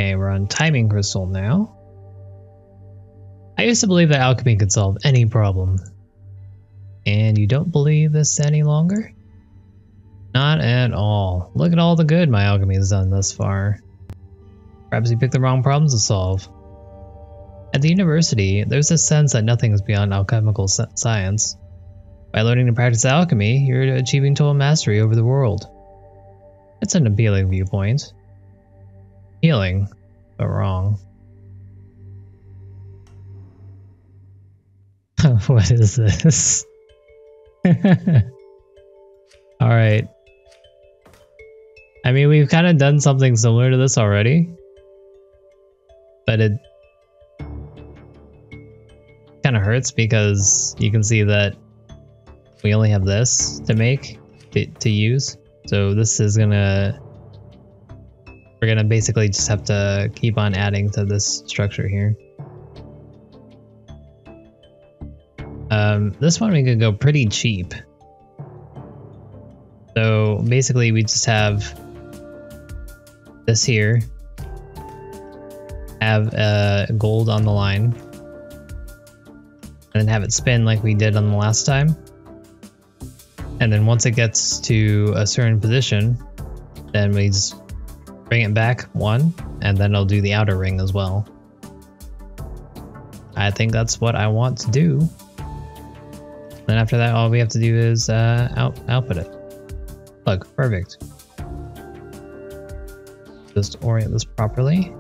Okay, we're on timing crystal now. I used to believe that alchemy could solve any problem. And you don't believe this any longer? Not at all. Look at all the good my alchemy has done thus far. Perhaps you picked the wrong problems to solve. At the university, there's a sense that nothing is beyond alchemical science. By learning to practice alchemy, you're achieving total mastery over the world. It's an appealing viewpoint. Appealing, but wrong. What is this? Alright. I mean, we've kind of done something similar to this already. But it kind of hurts because you can see that we only have this to make, to use. So this is gonna... We're gonna basically just have to keep on adding to this structure here. This one we could go pretty cheap. So basically we just have this here, have gold on the line, and then have it spin like we did on the last time. And then once it gets to a certain position, then we just bring it back one, and then it'll do the outer ring as well. I think that's what I want to do. Then after that, all we have to do is output it. Look, perfect. Just orient this properly.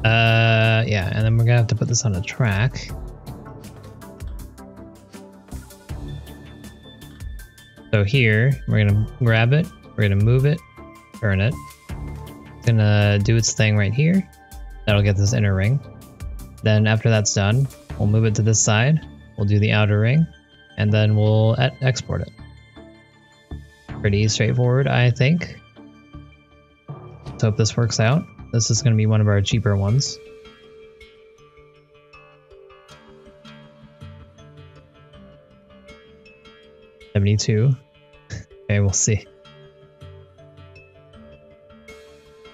Yeah, and then we're gonna have to put this on a track. So here, we're gonna grab it, we're gonna move it, turn it. It's gonna do its thing right here. That'll get this inner ring. Then after that's done, we'll move it to this side, we'll do the outer ring, and then we'll export it. Pretty straightforward, I think. Let's hope this works out. This is gonna be one of our cheaper ones. $72. Okay, we'll see.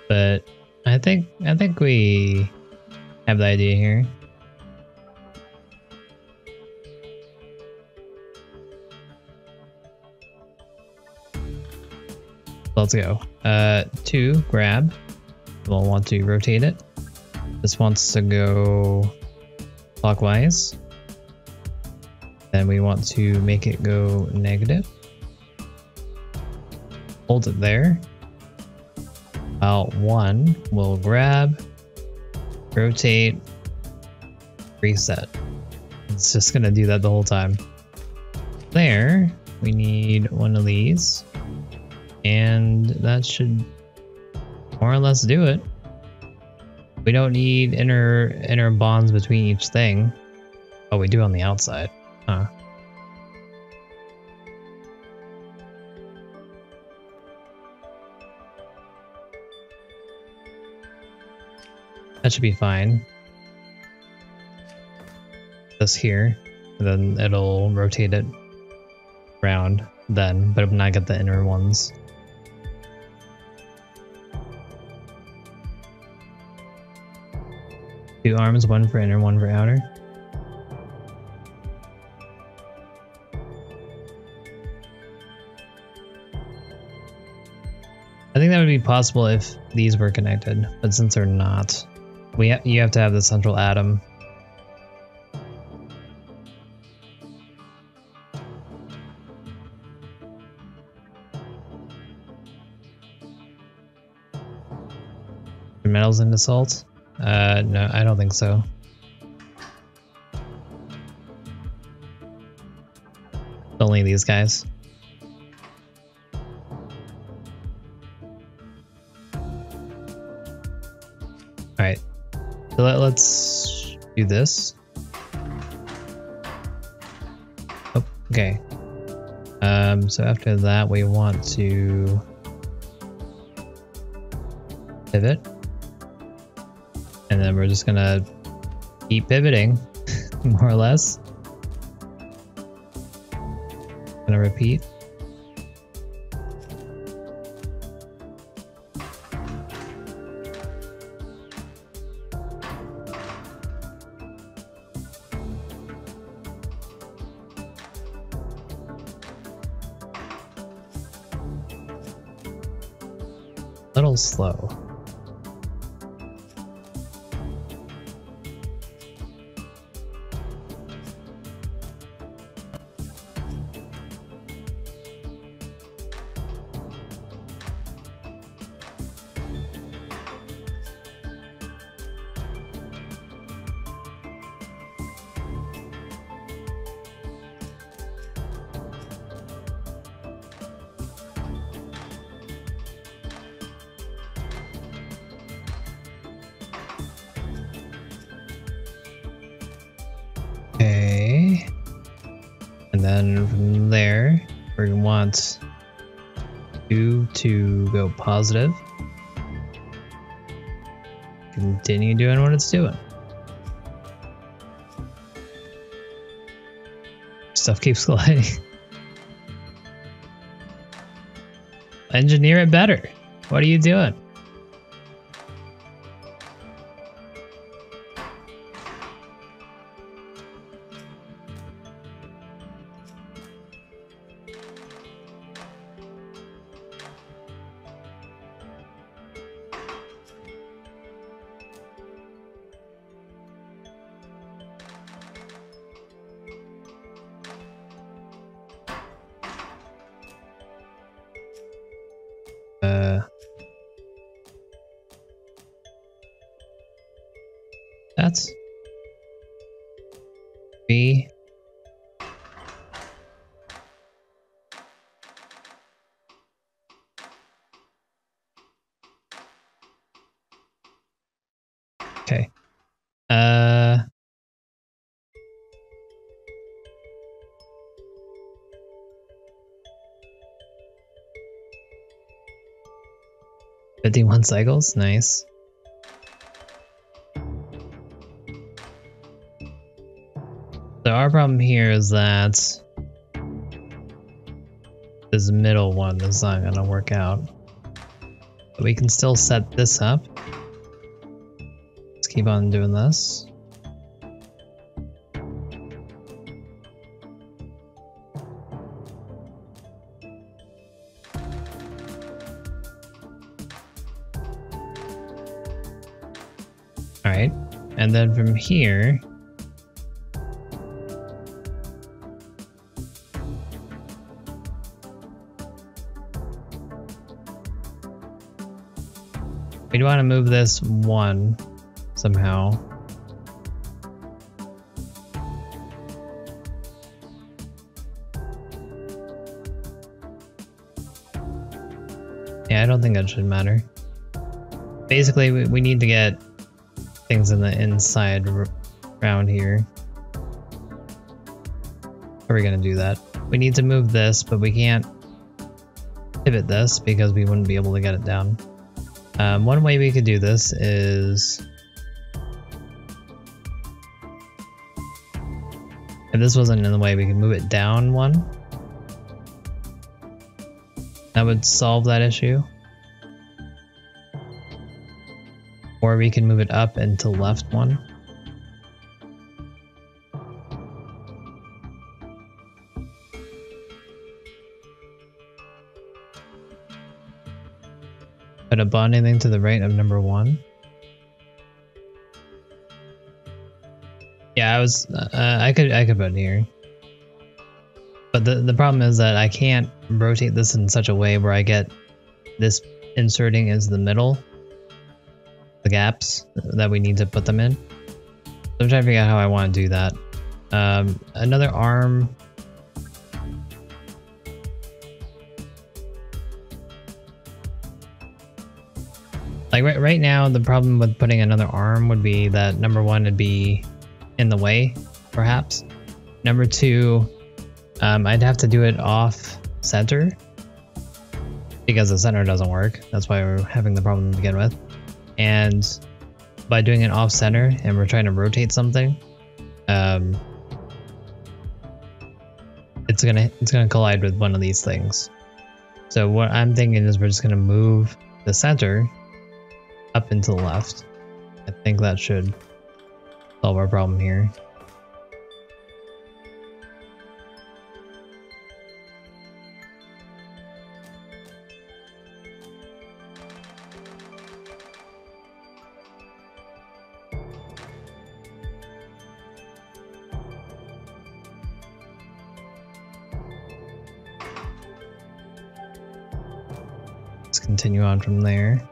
But I think we have the idea here. Let's go. 2, grab. We'll want to rotate it. This wants to go clockwise. Then we want to make it go negative. Hold it there. While 1 will grab, rotate, reset. It's just gonna do that the whole time. There, we need one of these. And that should more or less do it. We don't need inner bonds between each thing. Oh, we do on the outside. Huh. That should be fine. This here, and then it'll rotate it around then, but not get the inner ones. Two arms, one for inner, one for outer. I think that would be possible if these were connected, but since they're not, you have to have the central atom. Metals into salt? No, I don't think so. Only these guys. Alright, so let's do this. Oh, okay. So after that we want to pivot. And then we're just gonna keep pivoting, more or less. Gonna repeat. Little slow. Okay. And then from there, we want 2 to go positive. Continue doing what it's doing. Stuff keeps gliding. Engineer it better. What are you doing? That's B. Okay. 51 cycles, nice. So our problem here is that this middle one is not gonna work out. But we can still set this up. Let's keep on doing this. Alright, and then from here, we want to move this one somehow. Yeah, I don't think that should matter. Basically, we need to get things in the inside around here. How are we gonna do that? We need to move this, but we can't pivot this because we wouldn't be able to get it down. One way we could do this is, if this wasn't in the way, we could move it down one. That would solve that issue. Or we can move it up and to left one. Put a bonding thing to the right of number 1. Yeah, I could put it here. But the problem is that I can't rotate this in such a way where I get this inserting into the middle. The gaps that we need to put them in. So I'm trying to figure out how I want to do that. Another arm. Like right now, the problem with putting another arm would be that number 1 would be in the way, perhaps. Number 2, I'd have to do it off center because the center doesn't work. That's why we're having the problem to begin with. And by doing it off center and we're trying to rotate something, it's gonna collide with one of these things. So what I'm thinking is we're just gonna move the center up and to the left. I think that should solve our problem here. Let's continue on from there.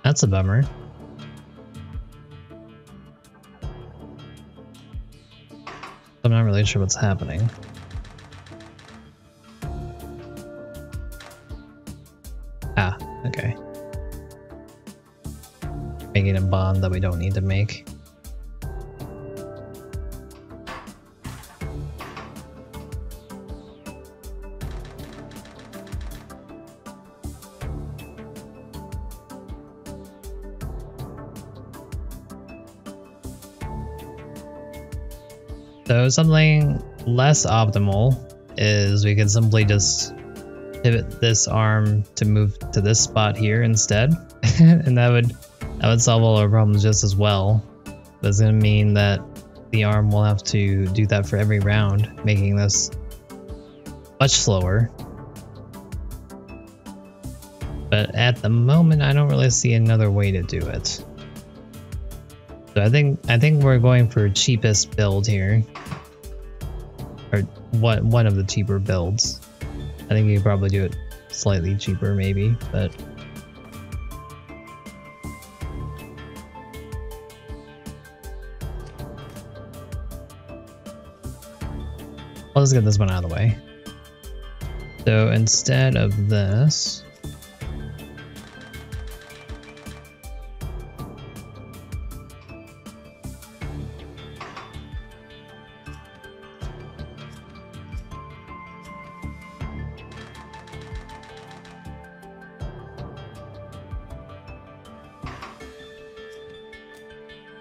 That's a bummer. I'm not really sure what's happening. Ah, okay. Making a bond that we don't need to make. So something less optimal is we could simply just pivot this arm to move to this spot here instead, and that would solve all our problems just as well. But it's gonna mean that the arm will have to do that for every round, making this much slower. But at the moment, I don't really see another way to do it. So I think we're going for cheapest build here, or one of the cheaper builds. I think you could probably do it slightly cheaper, maybe, but let's get this one out of the way. So instead of this,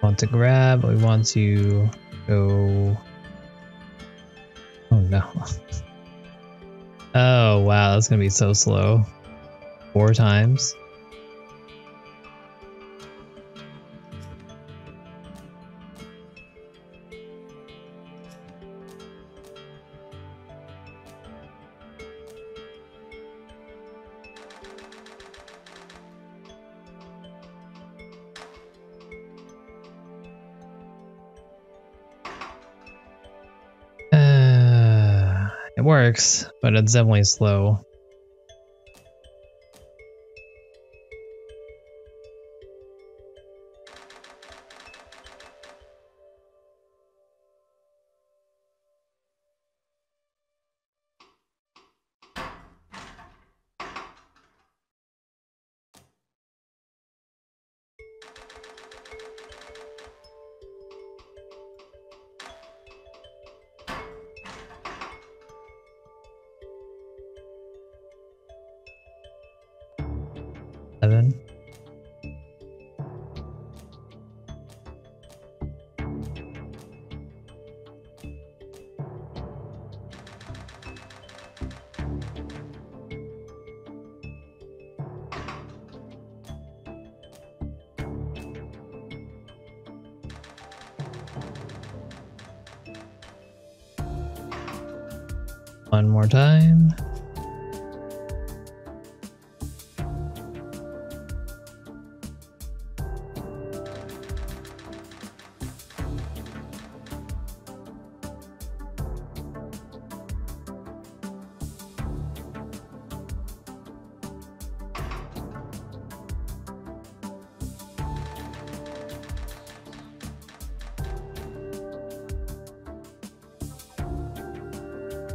want to grab, we want to go. Oh no. Oh wow, that's gonna be so slow. 4 times. It works, but it's definitely slow. Seven. One more time.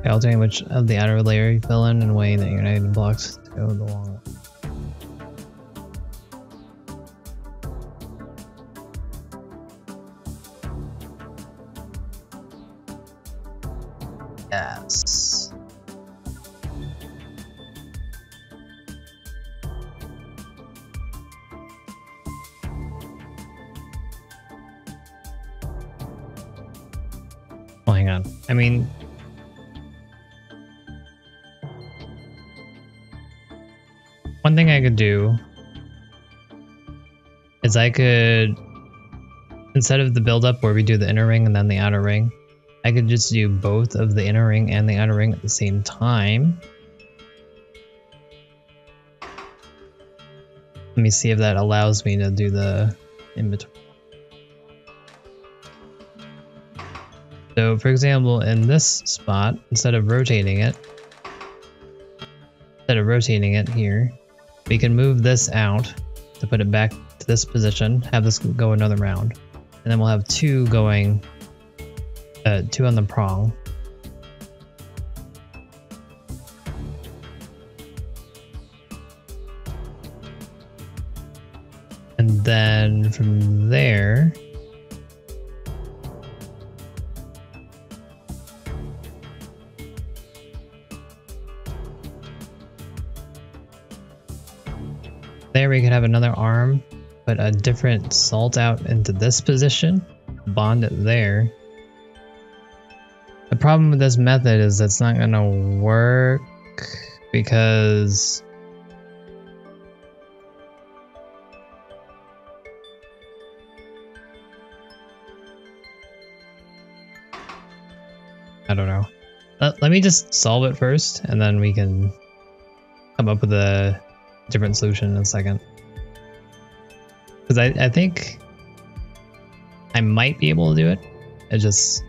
Okay, altering which of the outer layer you fill in a way that you're not even blocks to go the long way. Yes. Well, hang on. I mean, one thing I could do is I could, instead of the build-up where we do the inner ring and then the outer ring, I could just do both of the inner ring and the outer ring at the same time. Let me see if that allows me to do the in-between. So for example, in this spot, instead of rotating it here, we can move this out to put it back to this position, have this go another round, and then we'll have two going, two on the prong. And then from there, we could have another arm, put a different salt out into this position, bond it there. The problem with this method is it's not gonna work because I don't know. Let me just solve it first, and then we can come up with a different solution in a second. Because I think I might be able to do it. It just,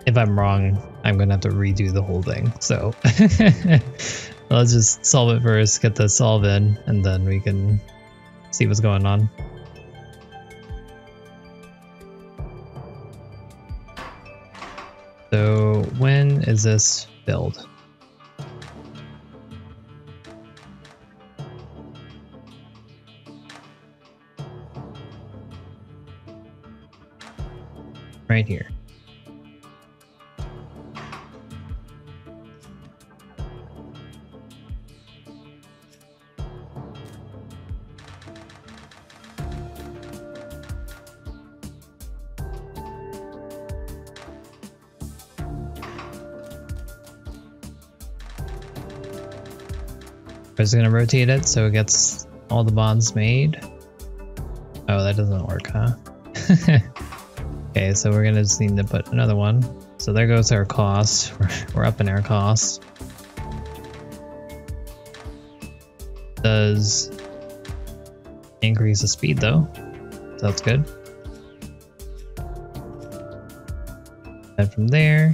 if I'm wrong, I'm gonna have to redo the whole thing. So let's just solve it first, get the solve in, and then we can see what's going on. So when is this filled? Right here. We're just gonna rotate it so it gets all the bonds made. Oh, that doesn't work, huh? Okay, so we're gonna just need to put another one. So there goes our cost. We're up in our cost. Does increase the speed though, so that's good. And from there,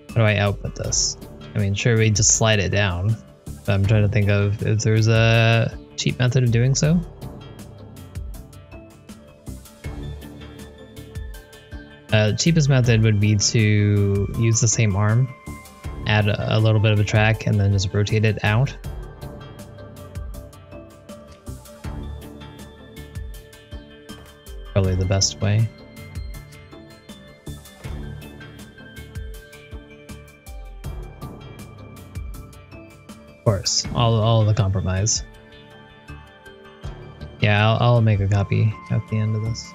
how do I output this? I mean, sure, we just slide it down, but I'm trying to think of if there's a cheap method of doing so. Cheapest method would be to use the same arm, add a little bit of a track, and then just rotate it out. Probably the best way. Of course, all the compromise. Yeah, I'll make a copy at the end of this.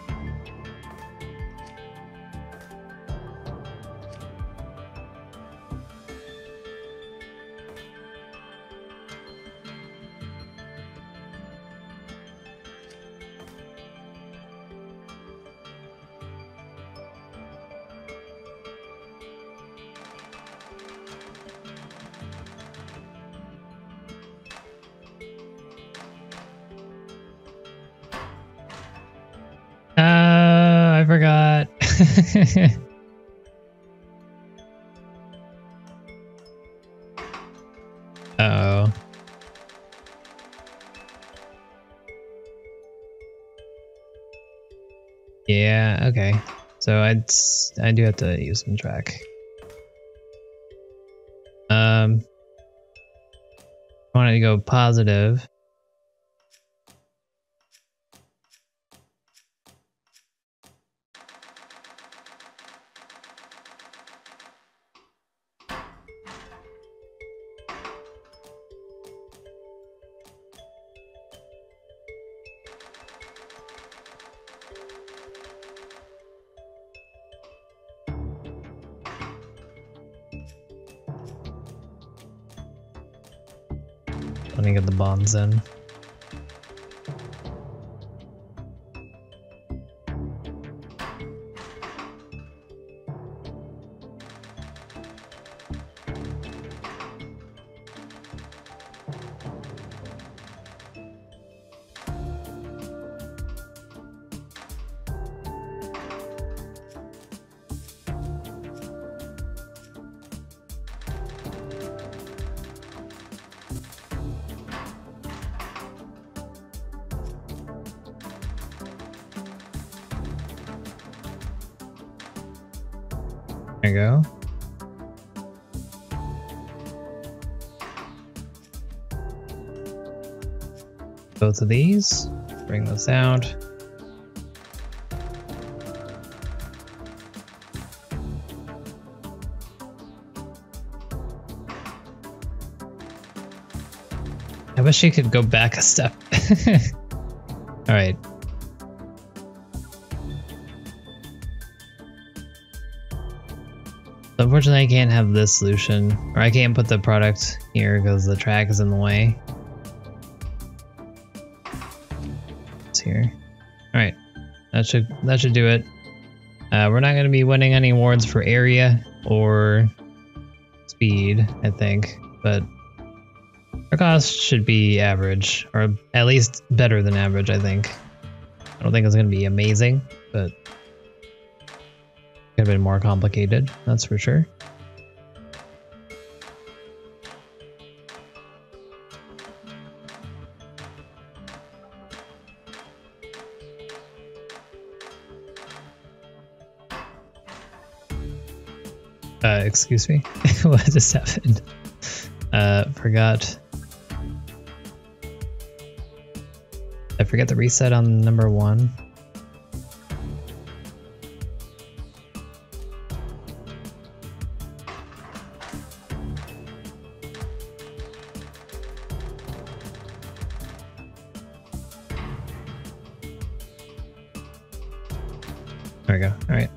I forgot. Uh-oh. Yeah, okay. So I do have to use some track. want to go positive. Let me get the bonds in. There you go. Both of these. Bring this out. I wish you could go back a step. All right. Unfortunately, I can't have this solution, or I can't put the product here because the track is in the way. It's here. All right, that should do it. We're not going to be winning any awards for area or speed, I think, but our cost should be average, or at least better than average, I think. I don't think it's going to be amazing, but could have been more complicated, that's for sure. Excuse me? What just happened? Forgot. I forget the reset on number 1. There we go. All right.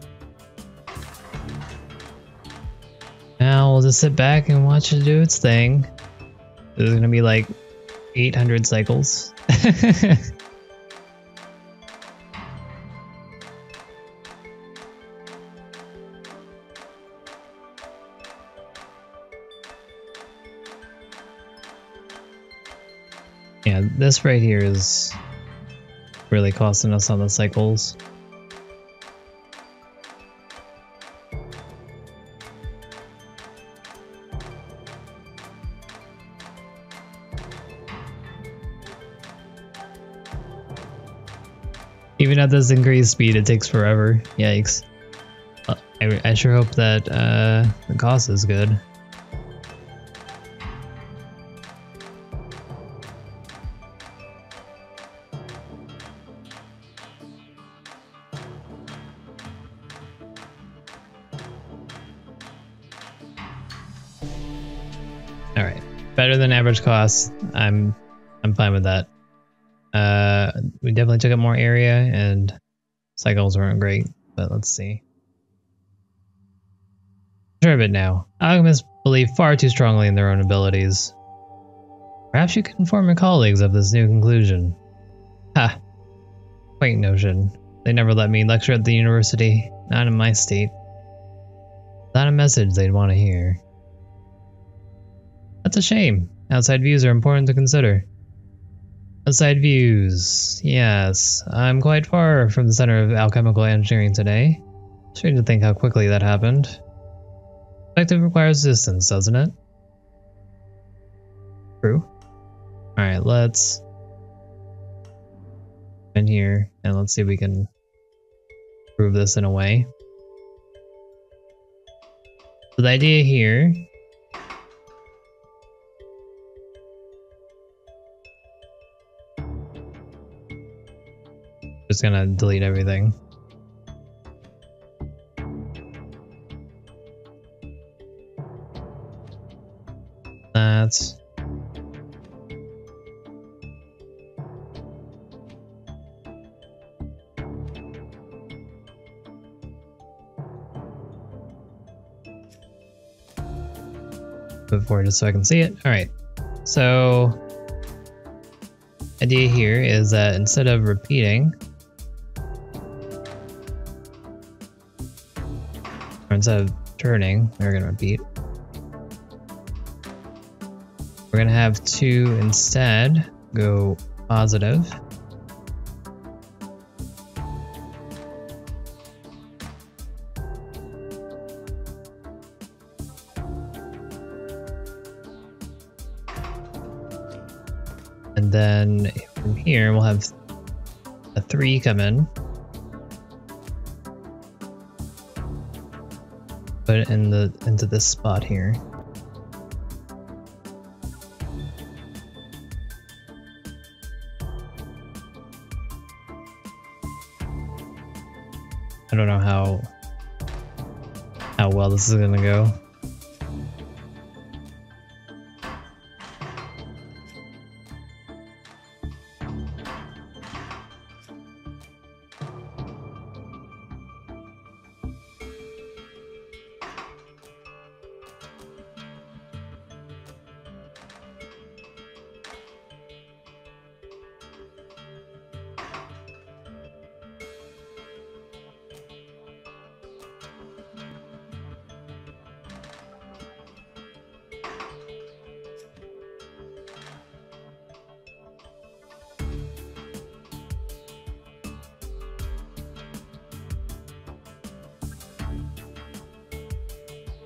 Now we'll just sit back and watch it do its thing. This is gonna be like 800 cycles. Yeah, this right here is really costing us on the cycles. Even at this increased speed, it takes forever. Yikes. I sure hope that the cost is good. All right, better than average cost. I'm fine with that. We definitely took up more area and cycles weren't great, but let's see. Sure of it now. Alchemists believe far too strongly in their own abilities. Perhaps you can inform your colleagues of this new conclusion. Ha! Quaint notion. They never let me lecture at the university, not in my state. Not a message they'd want to hear. That's a shame. Outside views are important to consider. Outside views. Yes, I'm quite far from the center of alchemical engineering today. Strange to think how quickly that happened. Perspective requires distance, doesn't it? True. Alright, let's in here and let's see if we can prove this in a way. So the idea here Just gonna delete everything. That's move forward just so I can see it. All right. So idea here is that instead of repeating, or instead of turning, we're gonna repeat. We're gonna have 2 instead go positive. And then from here, we'll have a 3 come in. Put it in into this spot here. I don't know how well this is gonna go.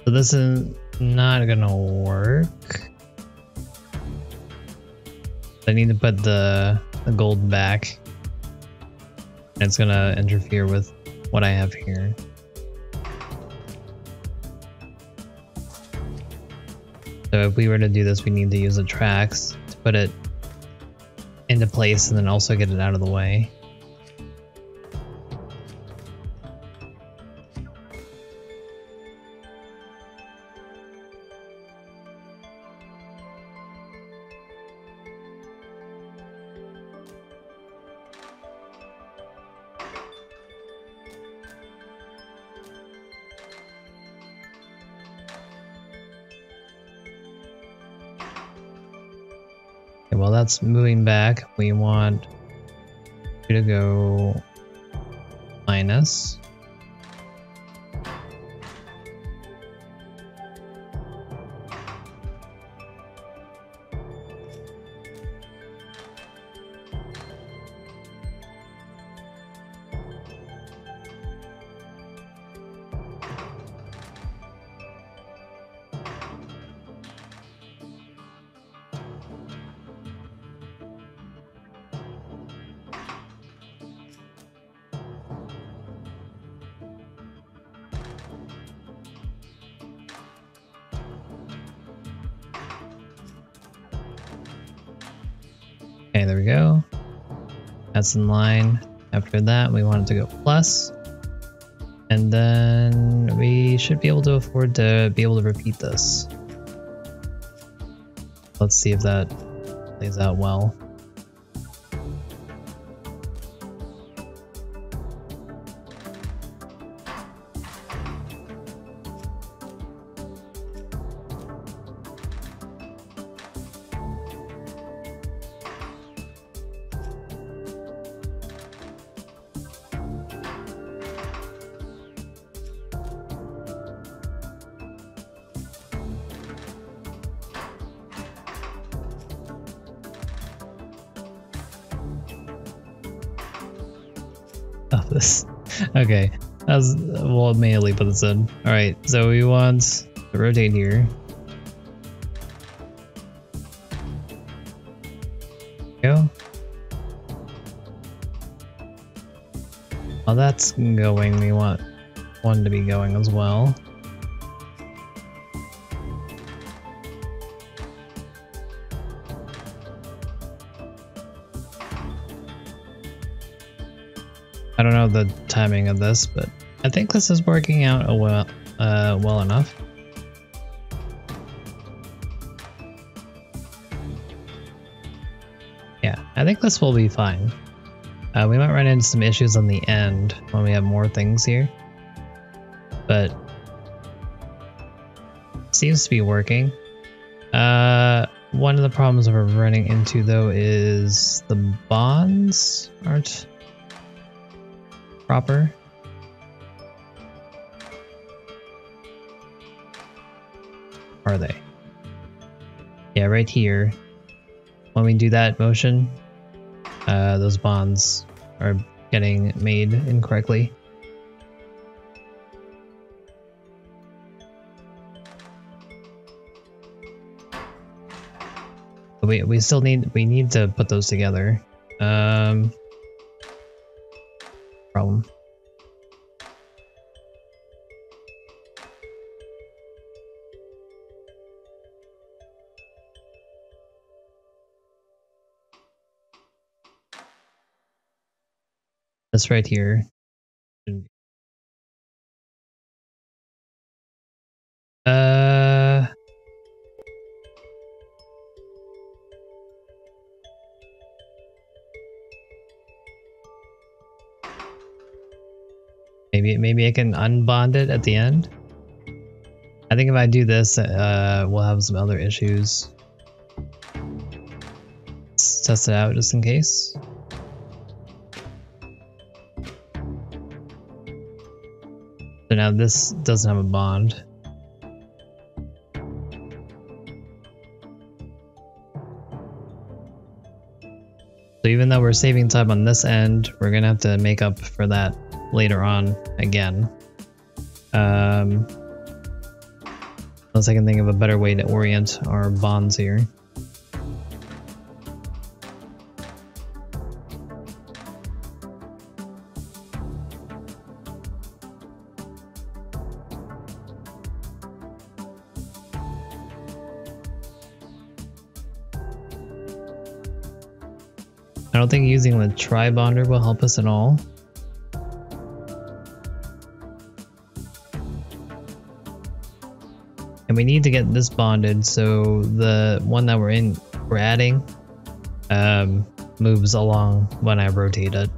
So this is not gonna work. I need to put the gold back. It's gonna interfere with what I have here. So if we were to do this, we need to use the tracks to put it into place and then also get it out of the way. While that's moving back, we want you to go minus. Okay, there we go. That's in line. After that, we want it to go plus. And then we should be able to afford to be able to repeat this. Let's see if that plays out well. Oh, this. Okay. We'll manually put this in. Alright, so we want to rotate here. Go. While that's going, we want one to be going as well. I don't know the timing of this, but I think this is working out well enough. Yeah, I think this will be fine. We might run into some issues on the end when we have more things here, but seems to be working. One of the problems we're running into though is the bonds aren't proper. Are they? Yeah, right here. When we do that motion, those bonds are getting made incorrectly. But we still need to put those together. Problem. This right here. Maybe I can unbond it at the end. I think if I do this, we'll have some other issues. Let's test it out just in case. So now this doesn't have a bond. So even though we're saving time on this end, we're gonna have to make up for that later on again. Unless I can think of a better way to orient our bonds here. I don't think using the tri-bonder will help us at all. And we need to get this bonded so the one that we're adding moves along when I rotate it.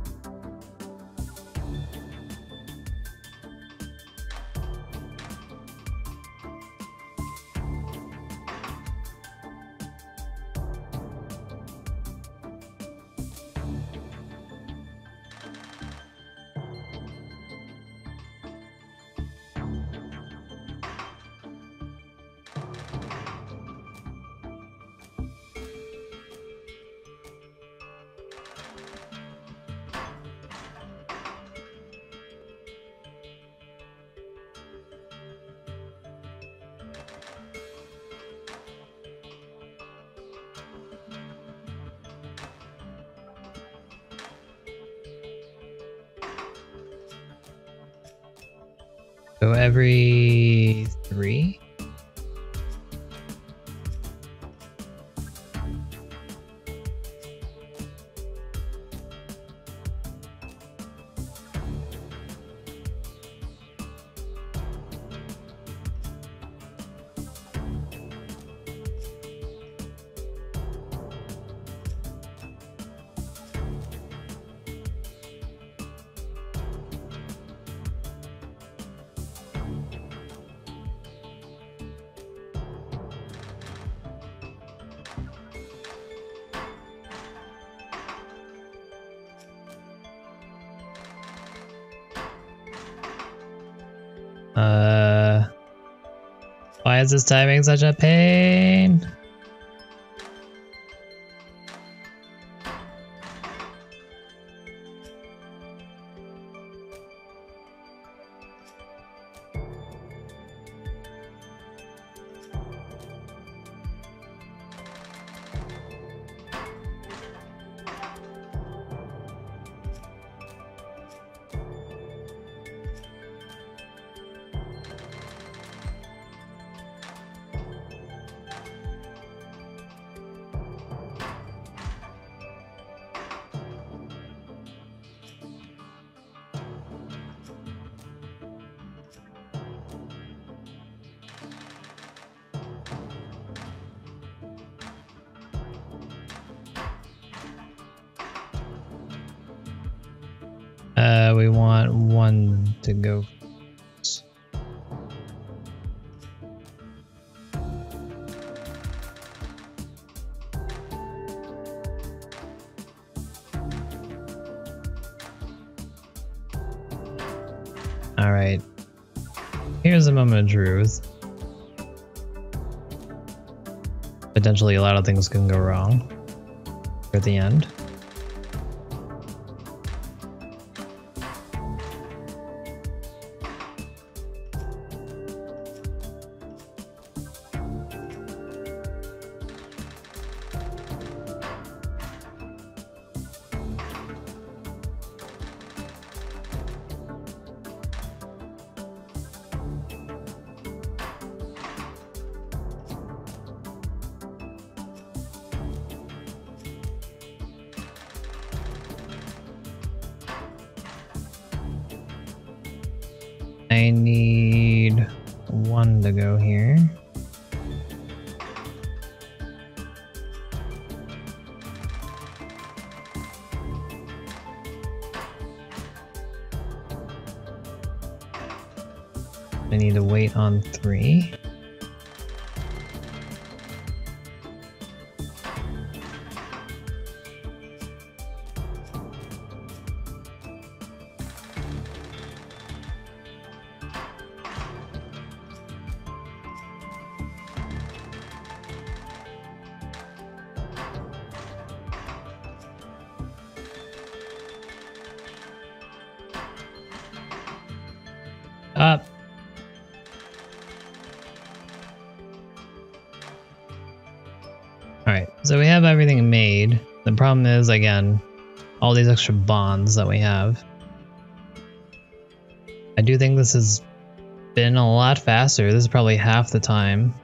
So every 3? Why is this timing such a pain? We want one to go. Alright. Here's a moment of truth. Potentially a lot of things can go wrong at the end. I need one to go here. I need to wait on 3. Up. Alright, so we have everything made. The problem is, again, all these extra bonds that we have. I do think this has been a lot faster. This is probably half the time.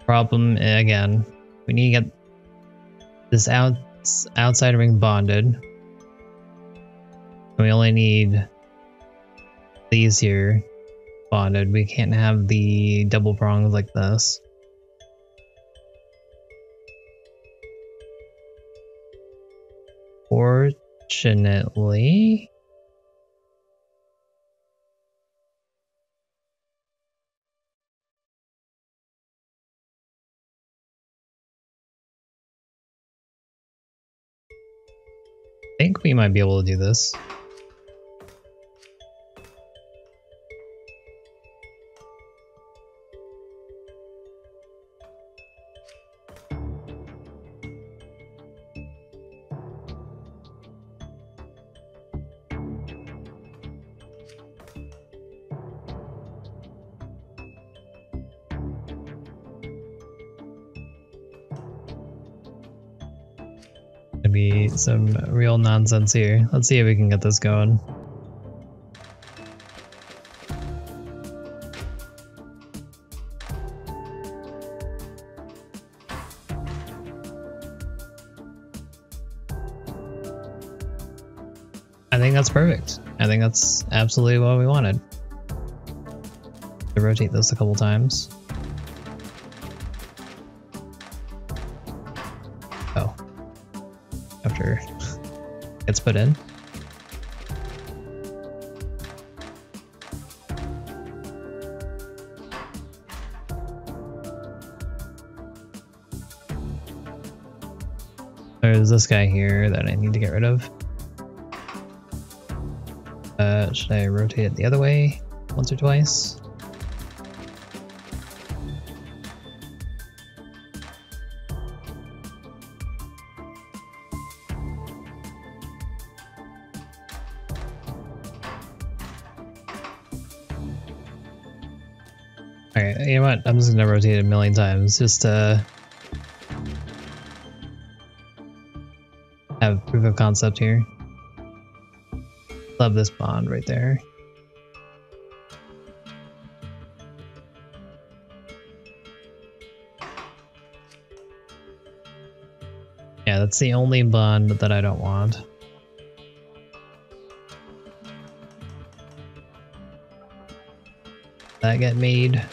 Problem, again, we need to get this outside ring bonded. And we only need these here bonded. We can't have the double prongs like this. Fortunately, I think we might be able to do this. Be some real nonsense here. Let's see if we can get this going. I think that's perfect. I think that's absolutely what we wanted. To rotate this a couple times. Oh. After it's put in. There's this guy here that I need to get rid of. Should I rotate it the other way once or twice? Alright, you know what? I'm just gonna rotate it a million times just to have proof of concept here. Love this bond right there. Yeah, that's the only bond that I don't want. That get made.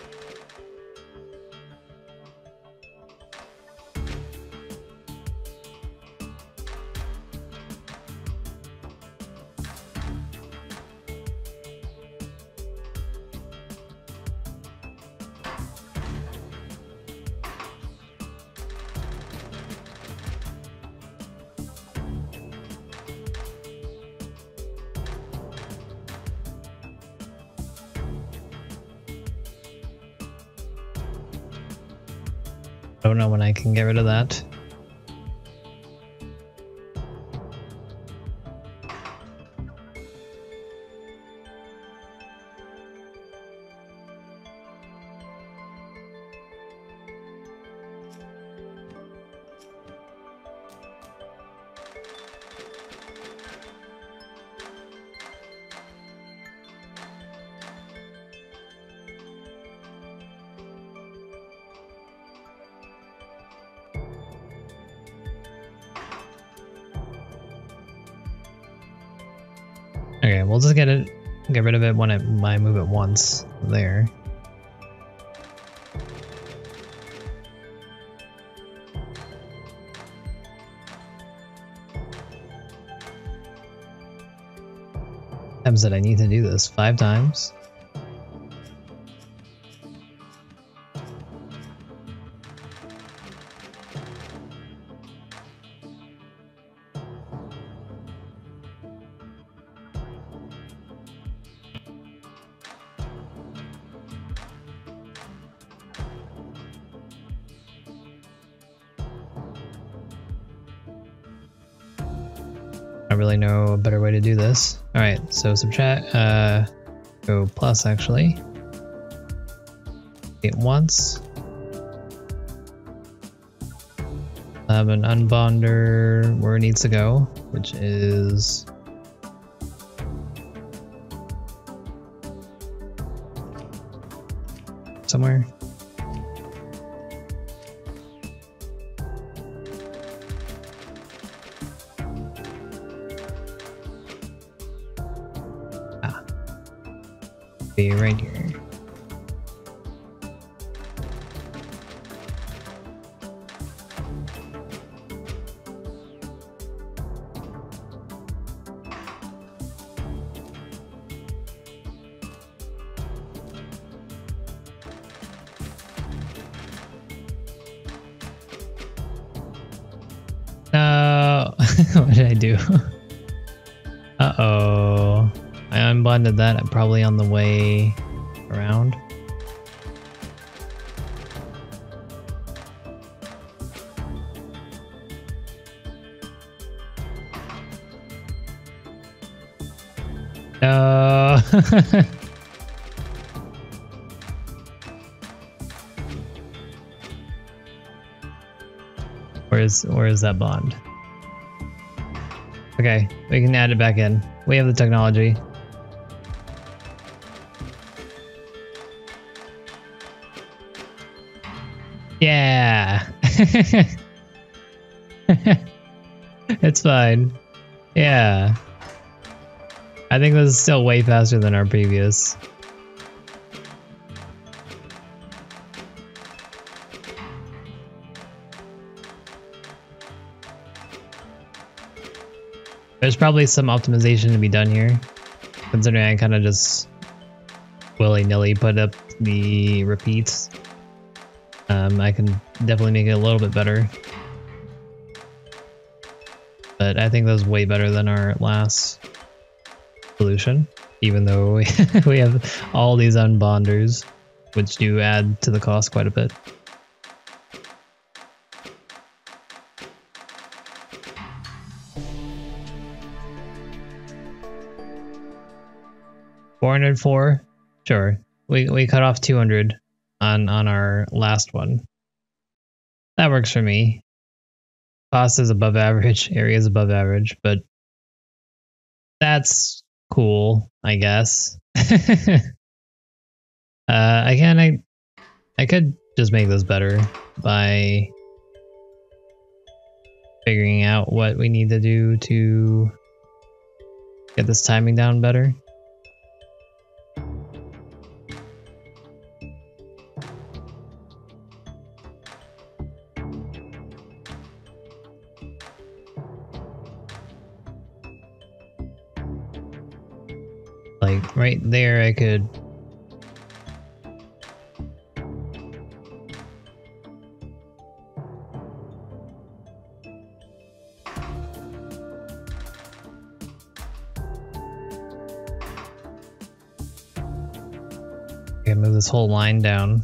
I don't know when I can get rid of that. Okay, we'll just get rid of it when I move it once there. Times that I need to do this 5 times. I really know a better way to do this. Alright, so subtract, go plus actually. It once. Have an unbonder where it needs to go, which is somewhere. Be right here. No, what did I do? Uh-oh. I unbonded that probably on the way around. No. Where is that bond? Okay, we can add it back in. We have the technology. Yeah. It's fine. Yeah. I think this is still way faster than our previous. There's probably some optimization to be done here, considering I kind of just willy-nilly put up the repeats. I can definitely make it a little bit better. But I think that was way better than our last solution, even though we have all these unbonders, which do add to the cost quite a bit. $404? Sure. We cut off 200 on our last one. That works for me. Cost is above average, area is above average, but that's cool, I guess. I could just make this better by figuring out what we need to do to get this timing down better. Like right there, I could move this whole line down.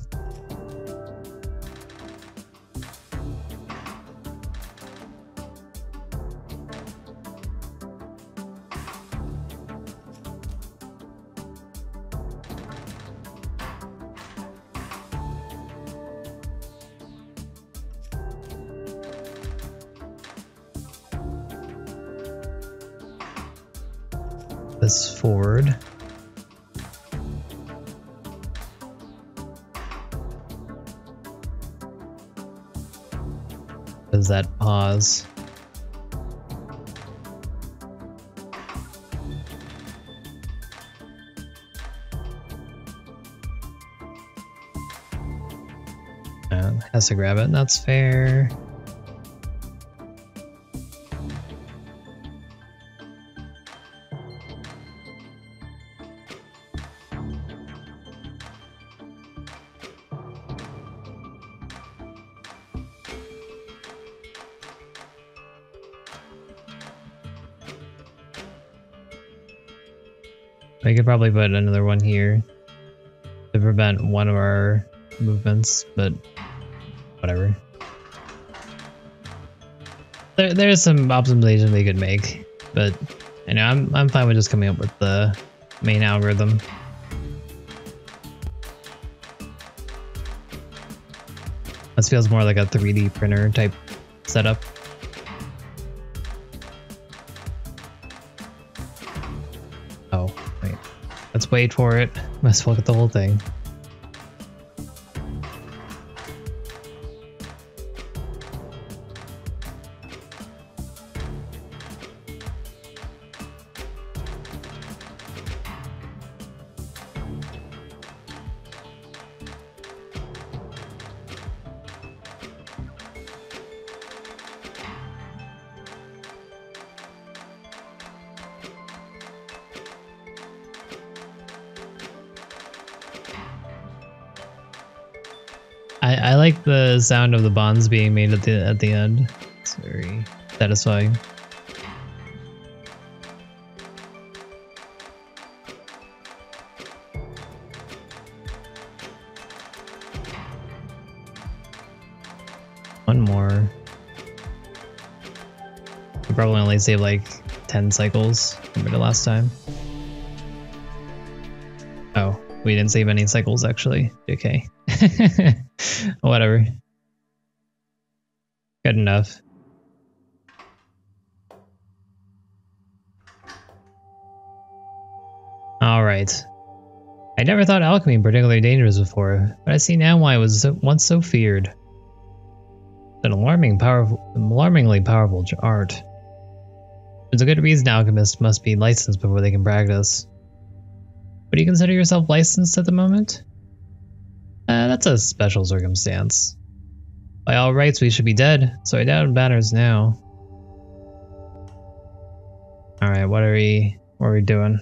this forward. Does that pause? Has to grab it, that's fair. We could probably put another one here to prevent one of our movements, but whatever. There's some optimization we could make, but you know, I'm fine with just coming up with the main algorithm. This feels more like a 3D printer type setup. Oh, wait. Let's wait for it. Let's look at the whole thing. I like the sound of the bonds being made at the end. It's very satisfying. One more. We probably only saved like 10 cycles compared to last time. Oh, we didn't save any cycles actually. Okay. Whatever. Good enough. Alright. I never thought alchemy particularly dangerous before, but I see now why it was once so feared. It's an alarmingly powerful art. There's a good reason alchemists must be licensed before they can practice. Would you consider yourself licensed at the moment? That's a special circumstance. By all rights, we should be dead, so I doubt it matters now. Alright, what are we doing?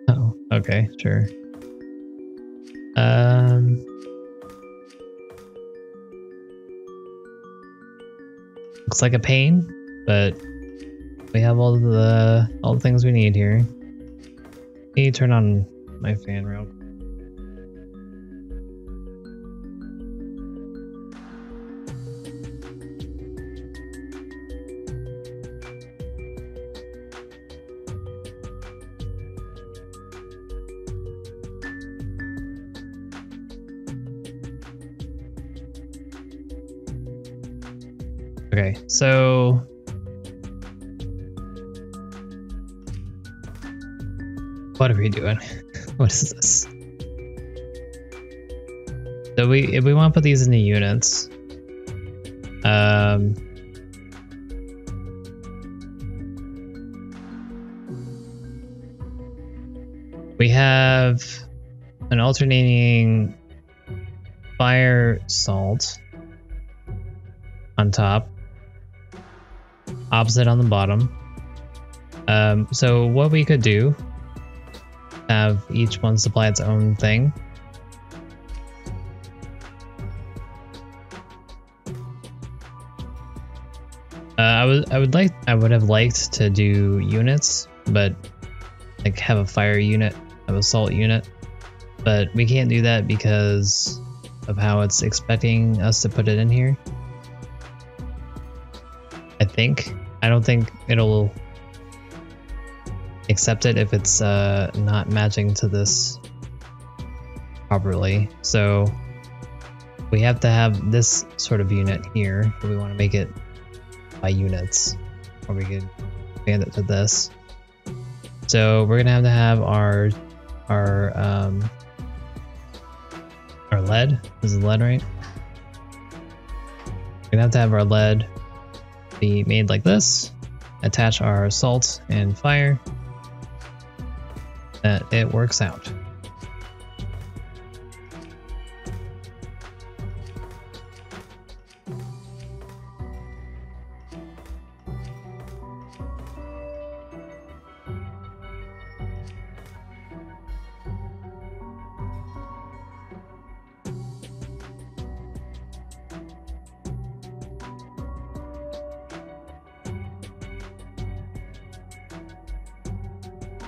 Oh, okay, sure. Looks like a pain, but we have all the things we need here. Let me turn on my fan real quick. Okay, so what are we doing? What is this? So if we want to put these into units, we have an alternating fire salt on top, opposite on the bottom. So what we could do, have each one supply its own thing. I would have liked to do units, but like have a fire unit, have a salt unit, but we can't do that because of how it's expecting us to put it in here. I don't think it'll accept it if it's not matching to this properly. So we have to have this sort of unit here if we want to make it by units, or we could expand it to this. So we're gonna have our lead. This is lead, right? We're gonna have our lead be made like this. Attach our salt and fire. That it works out.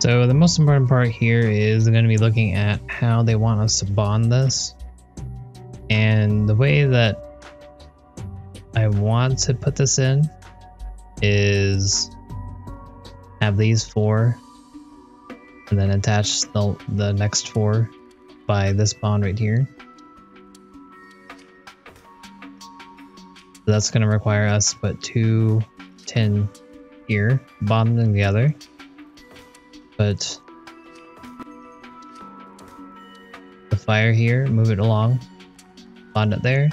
So the most important part here is going to be looking at how they want us to bond this. And the way that I want to put this in is have these 4 and then attach the next 4 by this bond right here. So that's going to require us to put 2 tin here, bond them together. Put the fire here, move it along, bond it there,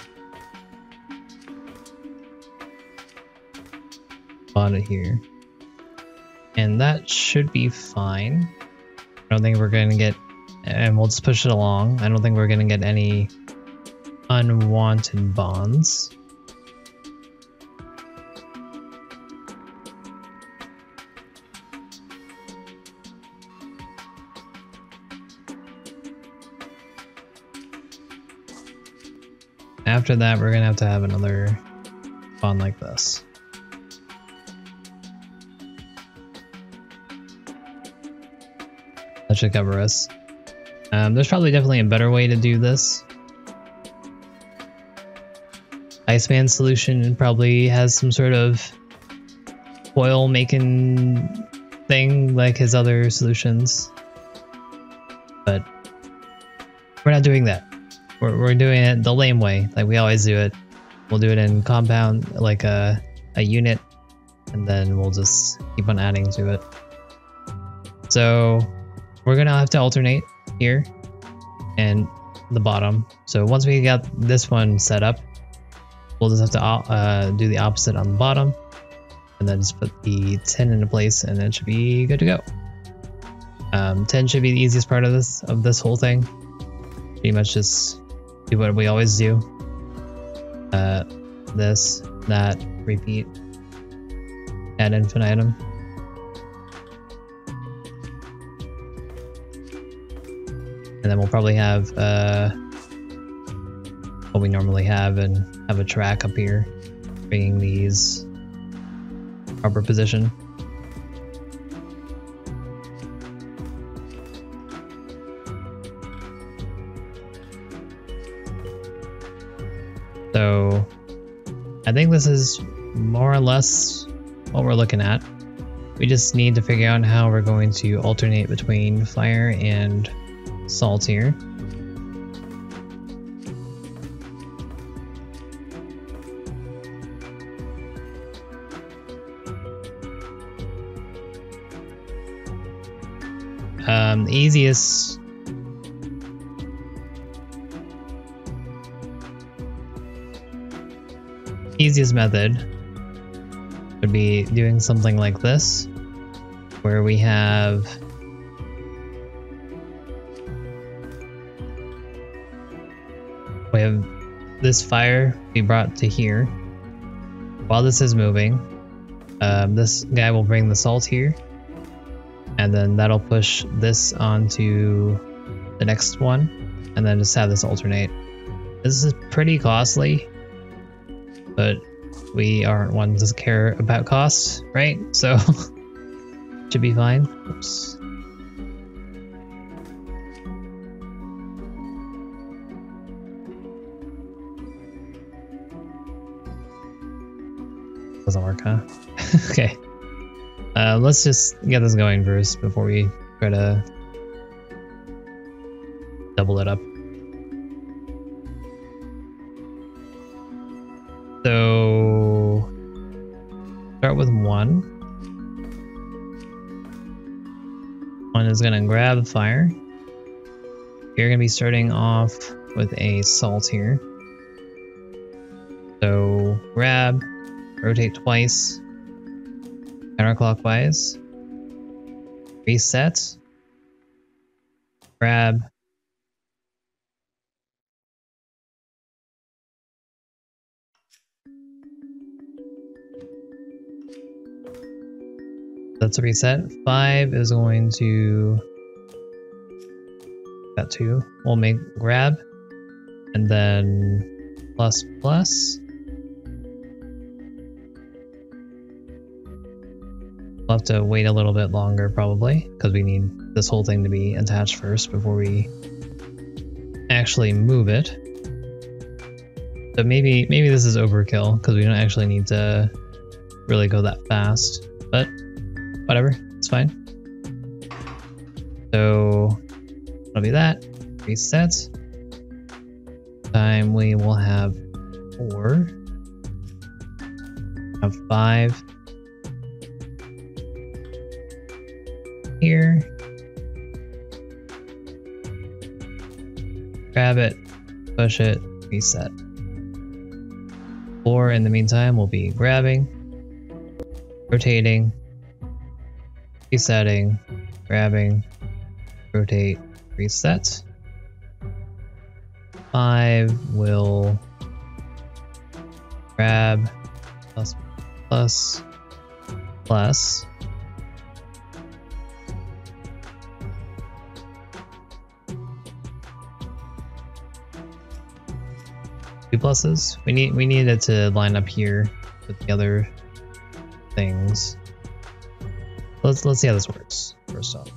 bond it here, and that should be fine. I don't think we're going to get, and we'll just push it along. I don't think we're going to get any unwanted bonds. After that, we're gonna have another bond like this. That should cover us. There's probably definitely a better way to do this. Iceman solution probably has some sort of foil making thing like his other solutions, but we're not doing that. We're doing it the lame way, like we always do it. We'll do it in compound, like a unit, and then we'll just keep on adding to it. So we're gonna have to alternate here and the bottom. So once we got this one set up, we'll just have to do the opposite on the bottom, and then just put the tin into place, and it should be good to go. Tin should be the easiest part of this whole thing. Pretty much just do what we always do. This, that, repeat, ad infinitum. And then we'll probably have what we normally have, and have a track up here bringing these proper position. So I think this is more or less what we're looking at. We just need to figure out how we're going to alternate between fire and salt here. The easiest method would be doing something like this, where we have this fire be brought to here. While this is moving, this guy will bring the salt here, and then that'll push this onto the next one, and then just have this alternate. This is pretty costly, but we aren't ones that care about costs, right? So should be fine. Oops. Doesn't work, huh? Okay. Let's just get this going first before we try to double it up. So start with 1. one is gonna grab fire. You're gonna be starting off with a salt here. So grab, rotate twice, counterclockwise, reset, grab, that's a reset. 5 is going to, got 2, we'll make grab, and then plus plus. We'll have to wait a little bit longer probably, because we need this whole thing to be attached first before we actually move it. So maybe this is overkill, because we don't actually need to really go that fast, but whatever, it's fine. So it'll be that, reset. Time we will have 4, have 5 here, grab it, push it, reset. 4 in the meantime will be grabbing, rotating, resetting, grabbing, rotate, reset. 5 will grab, plus, plus, plus. Two pluses. We need it to line up here with the other things. Let's see how this works first off.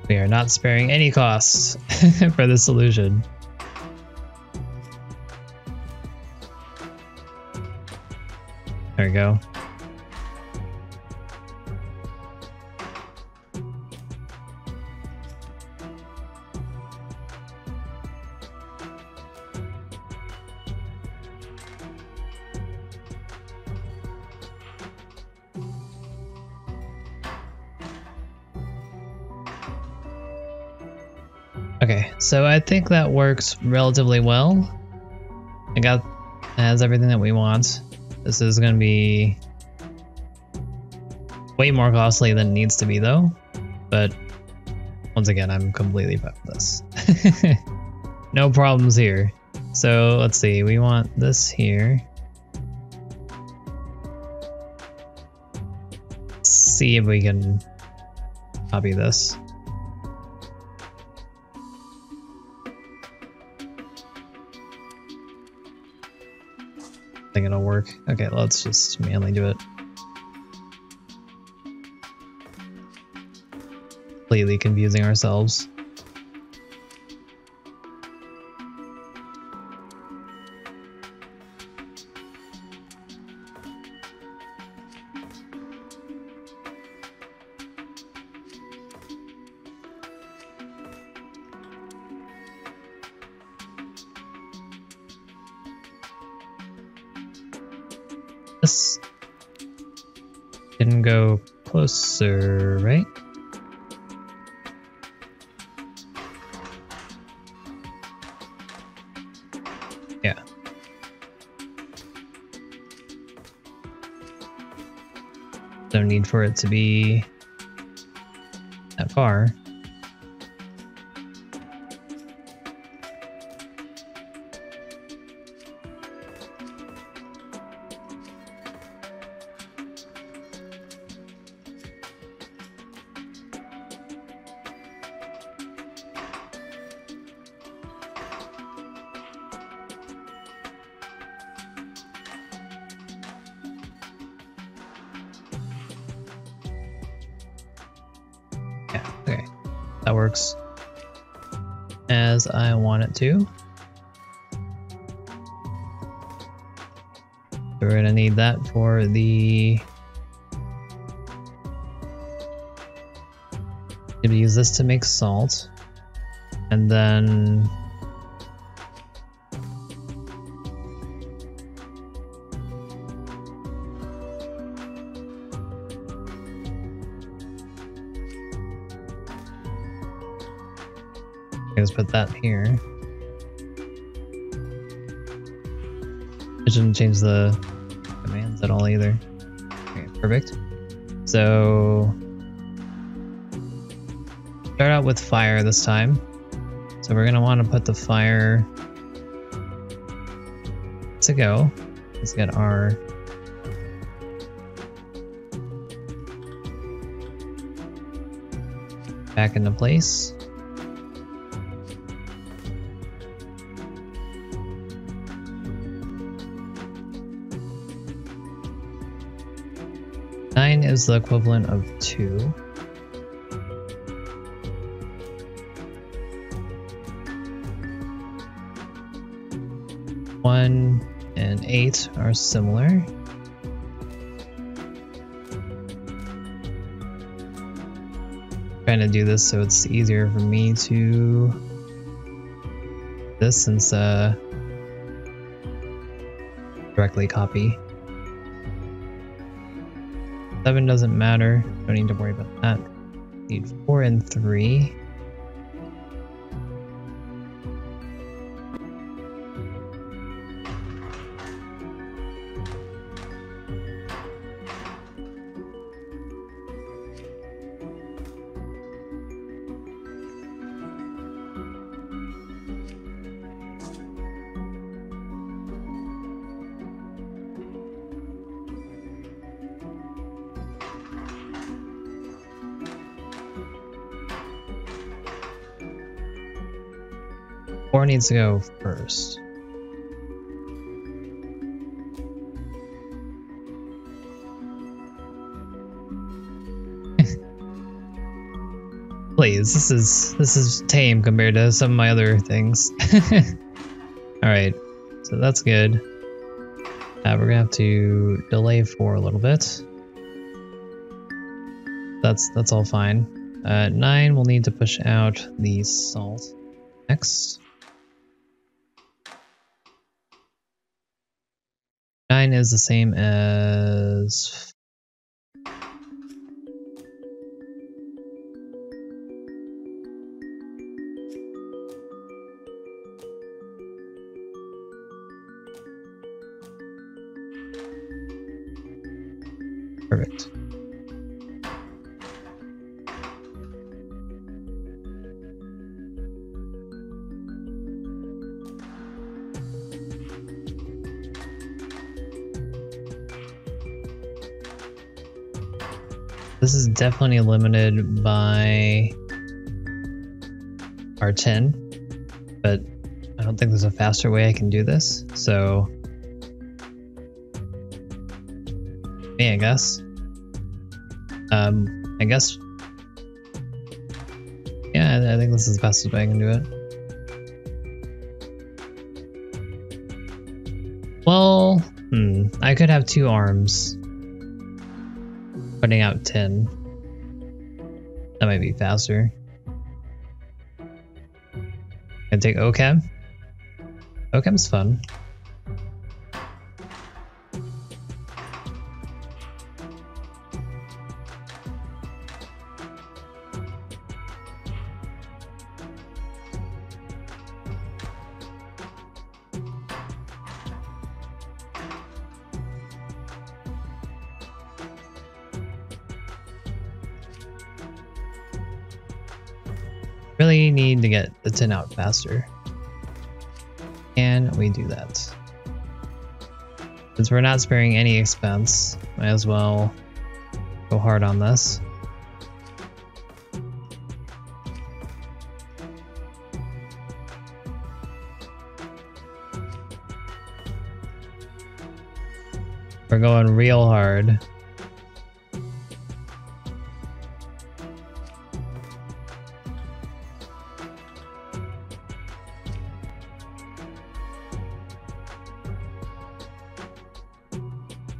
We are not sparing any costs for this solution. There we go. Okay, so I think that works relatively well. It has everything that we want. This is going to be way more costly than it needs to be though, but once again, I'm completely fine with this. No problems here. So let's see, we want this here. Let's see if we can copy this. I think it'll work. Okay, let's just manually do it. Completely confusing ourselves. This can go closer, right? Yeah. No need for it to be that far. Yeah, okay. That works as I want it to. we're gonna need that for the... Gonna use this to make salt. And then... Let's put that here. I shouldn't change the commands at all either. Okay, perfect. So start out with fire this time. So we're gonna want to put the fire to go. Let's get our back into place. Is the equivalent of 2. 1 and 8 are similar. Trying to do this so it's easier for me to this since directly copy. 7 doesn't matter, don't need to worry about that. Need 4 and 3. Four needs to go first. Please, this is tame compared to some of my other things. Alright, so that's good. We're gonna have to delay 4 a little bit. That's all fine. 9 will need to push out the salt next. 9 is the same as... Perfect. This is definitely limited by our 10, but I don't think there's a faster way I can do this, so I guess. I guess. Yeah, I think this is the fastest way I can do it. Well, I could have 2 arms. Putting out 10. That might be faster. Gonna take OChem. OChem's fun. Really need to get the 10 out faster. Can we do that? Since we're not sparing any expense, might as well go hard on this. We're going real hard.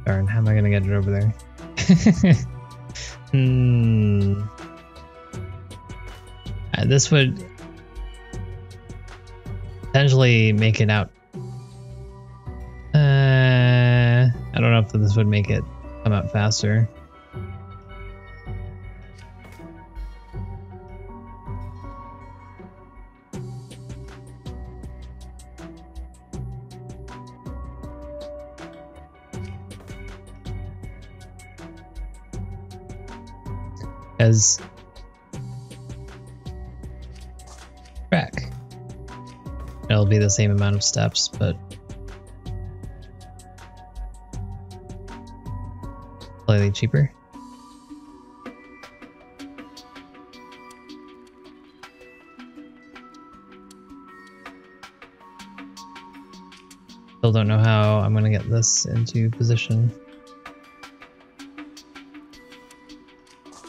Darn, how am I gonna get it over there? This would potentially make it out. I don't know if this would make it come out faster. As track, it'll be the same amount of steps, but slightly cheaper. Still don't know how I'm gonna get this into position.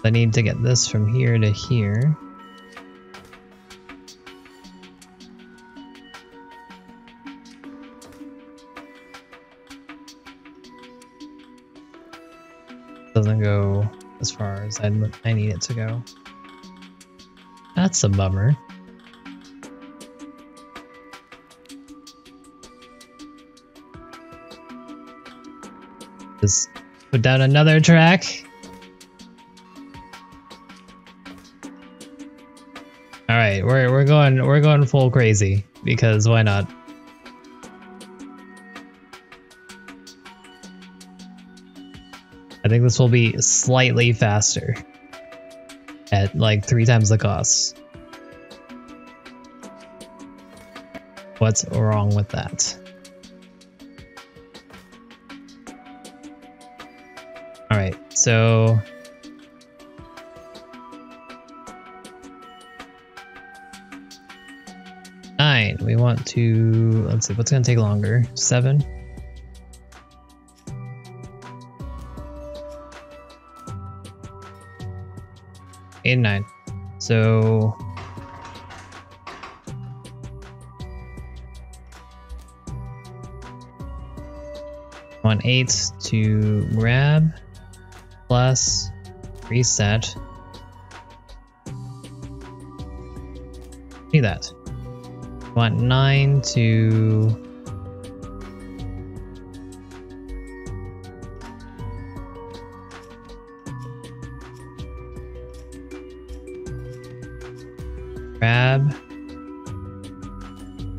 I need to get this from here to here. Doesn't go as far as I need it to go. That's a bummer. Just put down another track. All right, we're going full crazy because why not? I think this will be slightly faster at like 3 times the cost. What's wrong with that? All right, so we want to, let's see, what's gonna take longer? 7? Eight and 9. So I want 8 to grab plus reset. See that. I want 9 to grab,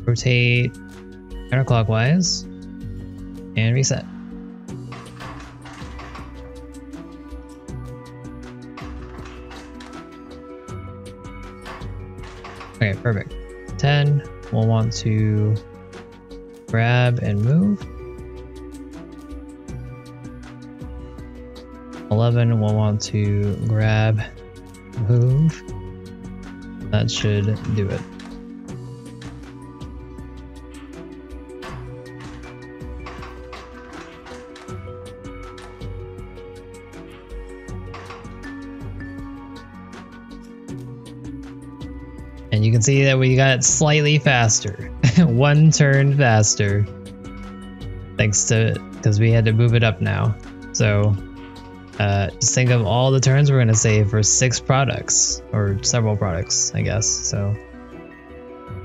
rotate counterclockwise, and reset. Okay, perfect. 10, we'll want to grab and move. 11, we'll want to grab, move. That should do it. And you can see that we got slightly faster. 1 turn faster. Thanks to, because we had to move it up now. So just think of all the turns we're gonna save for 6 products, or several products, I guess. So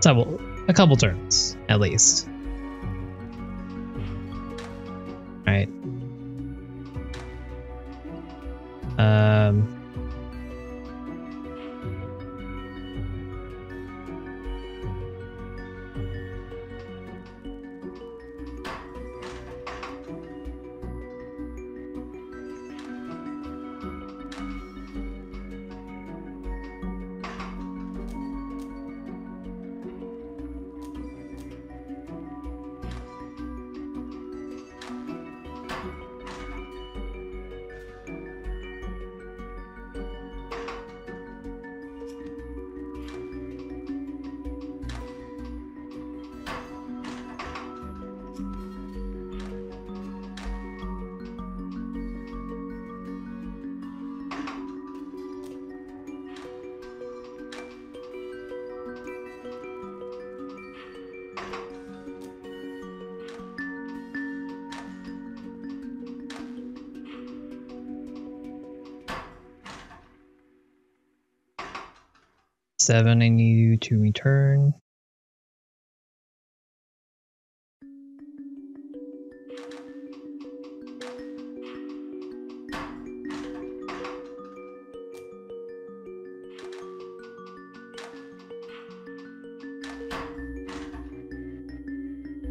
a couple turns at least. All right. 7 I need you to return.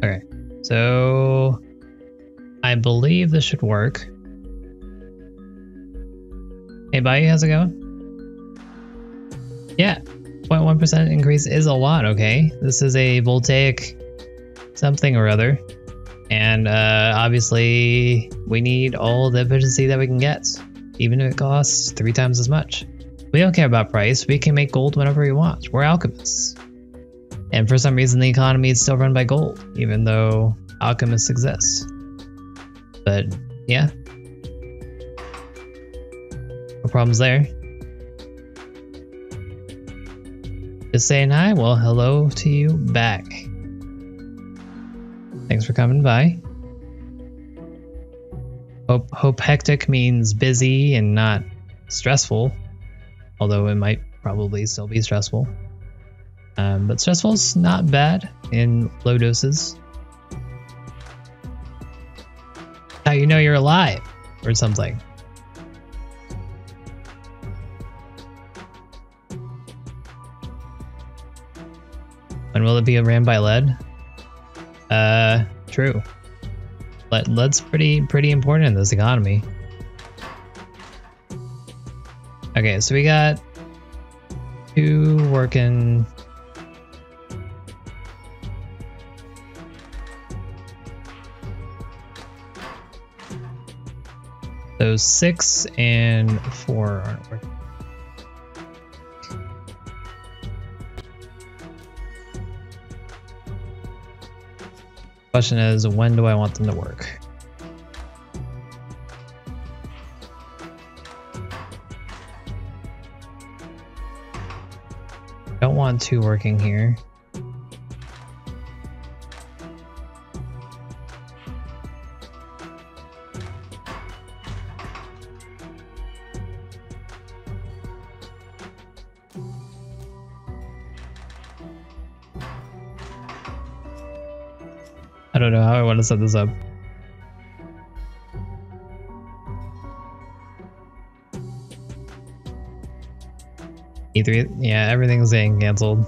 Okay, so I believe this should work. Hey, buddy, how's it going? Yeah, 0.1% increase is a lot, okay? This is a voltaic something or other. And obviously, we need all the efficiency that we can get, even if it costs 3 times as much. We don't care about price. We can make gold whenever we want. We're alchemists. And for some reason, the economy is still run by gold, even though alchemists exist. But yeah, no problems there. Just saying hi. Well, hello to you back. Thanks for coming by. Hope hectic means busy and not stressful, although it might probably still be stressful. But stressful's not bad in low doses. How you know you're alive or something. When will it be ran by lead? True. Lead's pretty important in this economy. Okay, so we got 2 working. Those 6 and 4 aren't working. Question is, when do I want them to work? Don't want 2 working here. I don't know how I want to set this up. E3, yeah, everything's getting canceled.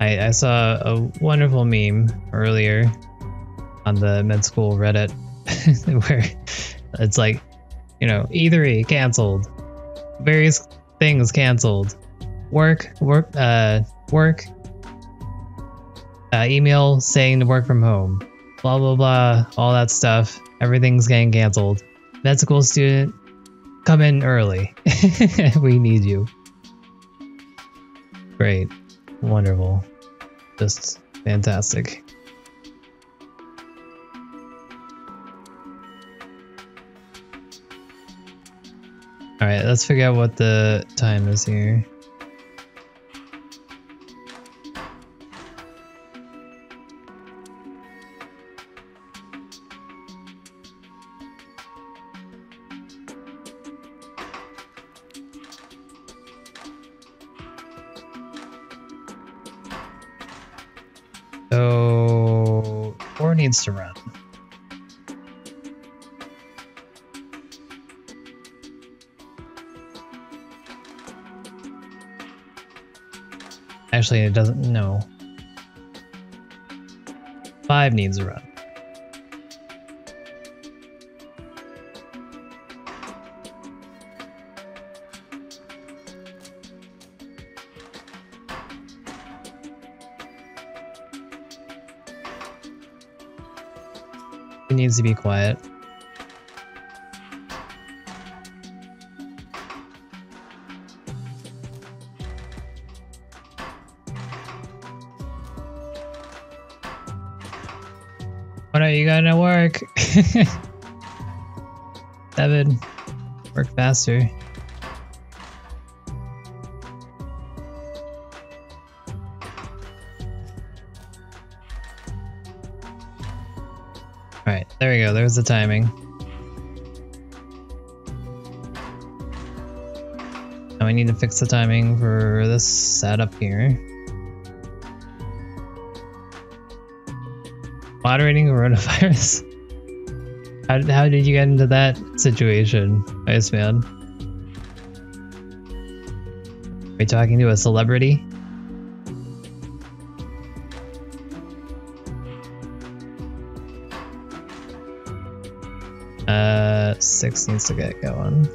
I saw a wonderful meme earlier on the med school Reddit where it's like, you know, E3 canceled, various things canceled, work, email saying to work from home, blah blah blah, all that stuff. Everything's getting canceled. Med school student, come in early. We need you. Great, wonderful, just fantastic. All right, let's figure out what the time is here. So 4 needs to run. Actually, it doesn't. No. 5 needs to run. It needs to be quiet. What are you gonna work? 7. Work faster. Alright, there we go. There's the timing. Now we need to fix the timing for this setup here. Moderating coronavirus? How did you get into that situation, Iceman? Are we talking to a celebrity? Six needs to get going.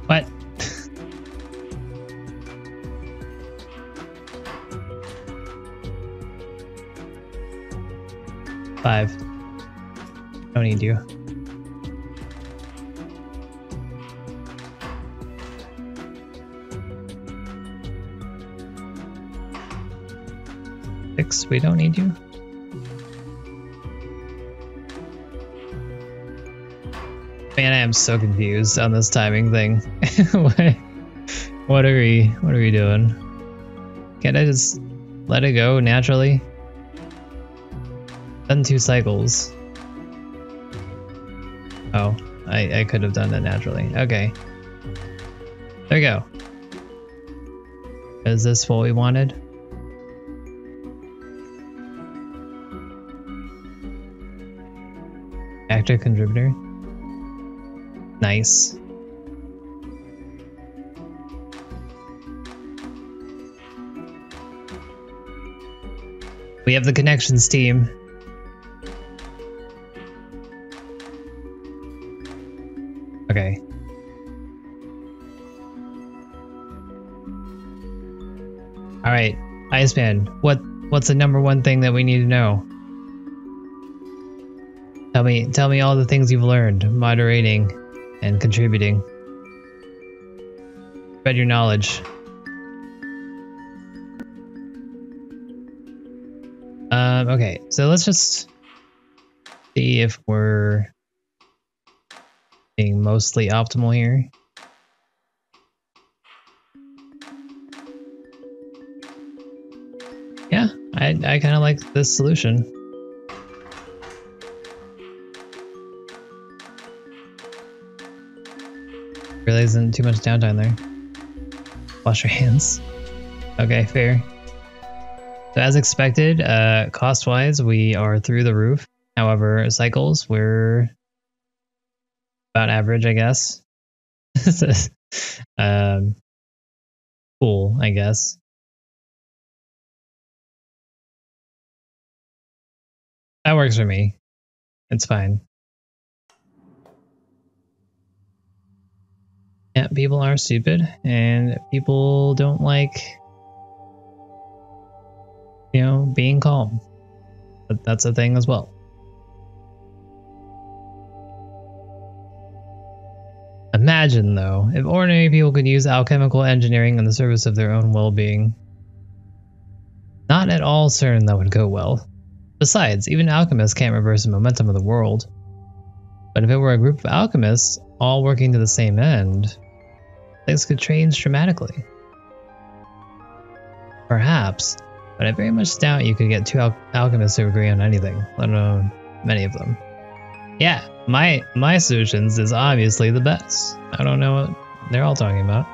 What? Five. Don't need you. Six, we don't need you. Man, I am so confused on this timing thing. What are we doing? Can't I just let it go naturally? Done 2 cycles. Oh, I could have done that naturally. Okay. There we go. Is this what we wanted? Actor contributor. Nice. We have the connections team. Okay. All right, Iceman. What's the #1 thing that we need to know? Tell me all the things you've learned, moderating and contributing. Spread your knowledge. Okay, so let's just see if we're being mostly optimal here. Yeah, I kind of like this solution. Really isn't too much downtime there. Wash your hands. Okay, fair. So as expected, cost-wise, we are through the roof. However, cycles, we're about average, I guess. Cool, I guess. That works for me. It's fine. Yeah, people are stupid, and people don't like, you know, being calm. But that's a thing as well. Imagine, though, if ordinary people could use alchemical engineering in the service of their own well-being. Not at all certain that would go well. Besides, even alchemists can't reverse the momentum of the world. But if it were a group of alchemists, all working to the same end, things could change dramatically. Perhaps, but I very much doubt you could get 2 alchemists to agree on anything, let alone many of them. Yeah, my solutions is obviously the best. I don't know what they're all talking about.